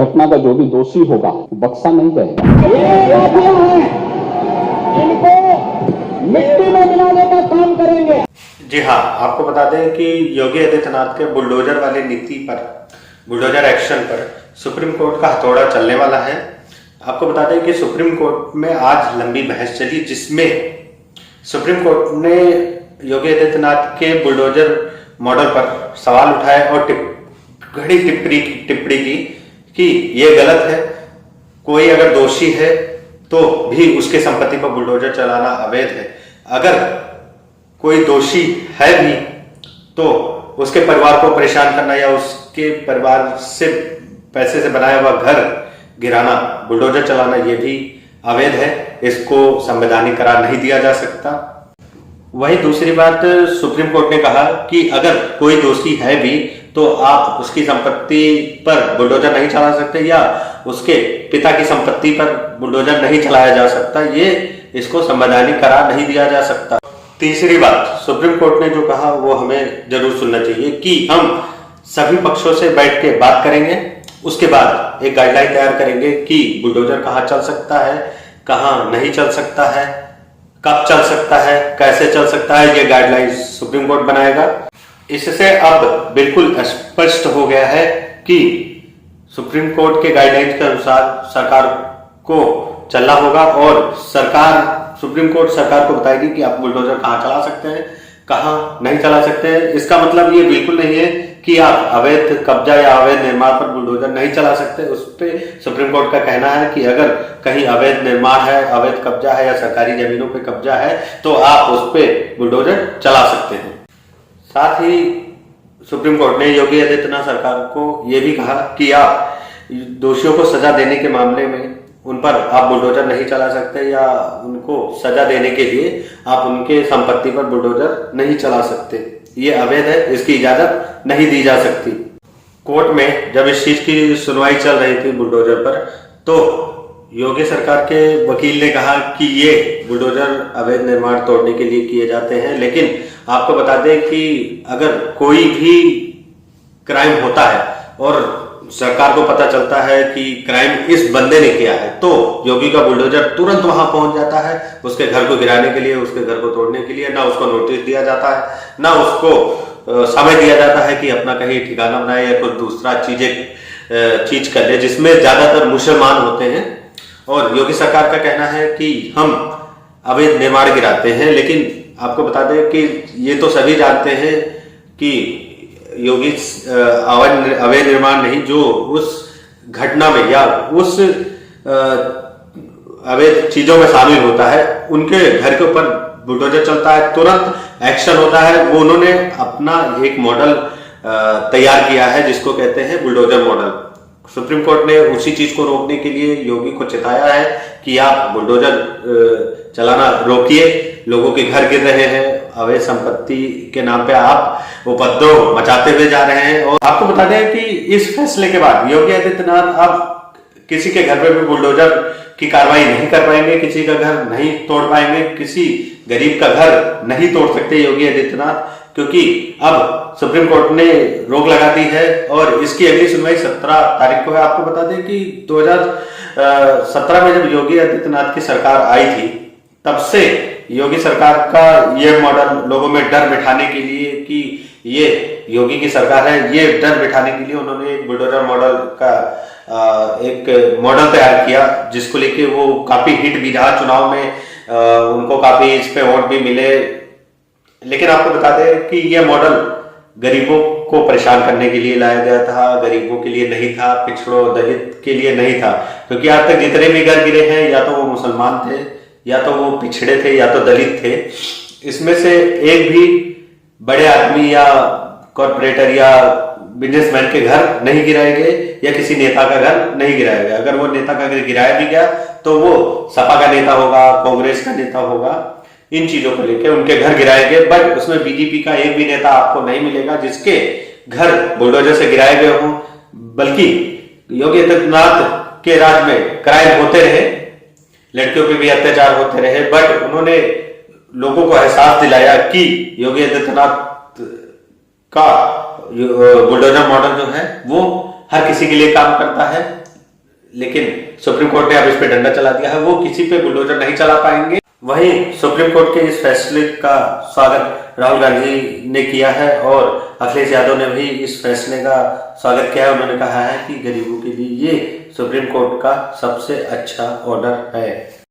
घटना का जो भी दोषी होगा बख्शा नहीं जाएगा। ये अपराधियां हैं, इनको मिट्टी में मिलाने का काम करेंगे। जी हाँ, आपको बता दें कि योगी आदित्यनाथ के बुलडोजर वाली नीति पर, बुलडोजर एक्शन पर सुप्रीम कोर्ट का हथौड़ा चलने वाला है। आपको बता दें कि सुप्रीम कोर्ट में आज लंबी बहस चली, जिसमें सुप्रीम कोर्ट ने योगी आदित्यनाथ के बुलडोजर मॉडल पर सवाल उठाए और कड़ी टिप्पणी की कि ये गलत है, कोई अगर दोषी है तो भी उसके संपत्ति पर बुलडोजर चलाना अवैध है। अगर कोई दोषी है भी तो उसके परिवार को परेशान करना या उसके परिवार से पैसे से बनाया हुआ घर गिराना, बुलडोजर चलाना, ये भी अवैध है। इसको संवैधानिक करार नहीं दिया जा सकता। वही दूसरी बात, सुप्रीम कोर्ट ने कहा कि अगर कोई दोषी है भी तो आप उसकी संपत्ति पर बुलडोजर नहीं चला सकते या उसके पिता की संपत्ति पर बुलडोजर नहीं चलाया जा सकता। ये इसको संवैधानिक करार नहीं दिया जा सकता। तीसरी बात, सुप्रीम कोर्ट ने जो कहा वो हमें जरूर सुनना चाहिए कि हम सभी पक्षों से बैठ के बात करेंगे, उसके बाद एक गाइडलाइन तैयार करेंगे कि बुलडोजर कहाँ चल सकता है, कहाँ नहीं चल सकता है, कब चल सकता है, कैसे चल सकता है। ये गाइडलाइन सुप्रीम कोर्ट बनाएगा। इससे अब बिल्कुल स्पष्ट हो गया है कि सुप्रीम कोर्ट के गाइडलाइंस के अनुसार सरकार को चलना होगा और सुप्रीम कोर्ट सरकार को बताएगी कि आप बुलडोजर कहाँ चला सकते हैं, कहाँ नहीं चला सकते हैं। इसका मतलब ये बिल्कुल नहीं है कि आप अवैध कब्जा या अवैध निर्माण पर बुलडोजर नहीं चला सकते। उस पर सुप्रीम कोर्ट का कहना है कि अगर कहीं अवैध निर्माण है, अवैध कब्जा है या सरकारी जमीनों पे कब्जा है तो आप उस पर बुलडोजर चला सकते हैं। साथ ही सुप्रीम कोर्ट ने योगी आदित्यनाथ सरकार को यह भी कहा कि आप दोषियों को सजा देने के मामले में उन पर आप बुलडोजर नहीं चला सकते या उनको सजा देने के लिए आप उनके संपत्ति पर बुलडोजर नहीं चला सकते। ये अवैध है, इसकी इजाजत नहीं दी जा सकती। कोर्ट में जब इस चीज की सुनवाई चल रही थी बुलडोजर पर, तो योगी सरकार के वकील ने कहा कि ये बुलडोजर अवैध निर्माण तोड़ने के लिए किए जाते हैं। लेकिन आपको बता दें कि अगर कोई भी क्राइम होता है और सरकार को पता चलता है कि क्राइम इस बंदे ने किया है, तो योगी का बुलडोजर तुरंत वहां पहुंच जाता है उसके घर को गिराने के लिए, उसके घर को तोड़ने के लिए। ना उसको नोटिस दिया जाता है, ना उसको समय दिया जाता है कि अपना कहीं ठिकाना बनाए या कोई दूसरा चीज कर ले, जिसमें ज्यादातर मुसलमान होते हैं। और योगी सरकार का कहना है कि हम अवैध निर्माण गिराते हैं, लेकिन आपको बता दें कि ये तो सभी जानते हैं कि योगी अवैध निर्माण नहीं, जो उस घटना में या उस अवैध चीजों में शामिल होता है उनके घर के ऊपर बुलडोजर चलता है, तुरंत एक्शन होता है। वो उन्होंने अपना एक मॉडल तैयार किया है जिसको कहते हैं बुलडोजर मॉडल। सुप्रीम कोर्ट ने उसी चीज को रोकने के लिए योगी को चिताया है कि आप बुलडोजर चलाना रोकिए, लोगों के घर गिर रहे हैं, अवैध संपत्ति के नाम पे आप उपद्रव मचाते हुए जा रहे हैं। और आपको बता दें कि इस फैसले के बाद योगी आदित्यनाथ अब किसी के घर पे भी बुलडोजर की कार्रवाई नहीं कर पाएंगे, किसी का घर नहीं तोड़ पाएंगे, किसी गरीब का घर नहीं तोड़ सकते योगी आदित्यनाथ, क्योंकि अब सुप्रीम कोर्ट ने रोक लगा दी है और इसकी अगली सुनवाई 17 तारीख को है। आपको बता दें कि 2017 में जब योगी आदित्यनाथ की सरकार आई थी, तब से योगी सरकार का ये मॉडल लोगों में डर बिठाने के लिए कि ये योगी की सरकार है, ये डर बिठाने के लिए उन्होंने एक बुलडोजर मॉडल का एक मॉडल तैयार किया, जिसको लेके वो काफी हिट भी रहा चुनाव में, उनको काफी इस पे वोट भी मिले। लेकिन आपको बता दें कि ये मॉडल गरीबों को परेशान करने के लिए लाया गया था, गरीबों के लिए नहीं था, पिछड़ों दलित के लिए नहीं था। क्योंकि आज तक जितने भी घर गिरे हैं या तो वो मुसलमान थे, या तो वो पिछड़े थे, या तो दलित थे। इसमें से एक भी बड़े आदमी या कॉर्पोरेटर या बिजनेसमैन के घर नहीं गिराए गए या किसी नेता का घर नहीं गिराया गया। अगर वो नेता का घर गिराया भी गया तो वो सपा का नेता होगा, कांग्रेस का नेता होगा, इन चीजों को लेकर उनके घर गिराए गए। बट उसमें बीजेपी का एक भी नेता आपको नहीं मिलेगा जिसके घर बुलडोजर से गिराए गए हों। बल्कि योगी आदित्यनाथ के राज में क्राइम होते रहे, लड़कियों पे भी अत्याचार होते रहे, बट उन्होंने लोगों को एहसास दिलाया कि योगी आदित्यनाथ का बुलडोजर मॉडल जो है वो हर किसी के लिए काम करता है। लेकिन सुप्रीम कोर्ट ने अब इस पे डंडा चला दिया है, वो किसी पे बुलडोजर नहीं चला पाएंगे। वहीं सुप्रीम कोर्ट के इस फैसले का स्वागत राहुल गांधी ने किया है और अखिलेश यादव ने भी इस फैसले का स्वागत किया है। उन्होंने कहा है कि गरीबों के लिए ये सुप्रीम कोर्ट का सबसे अच्छा ऑर्डर है।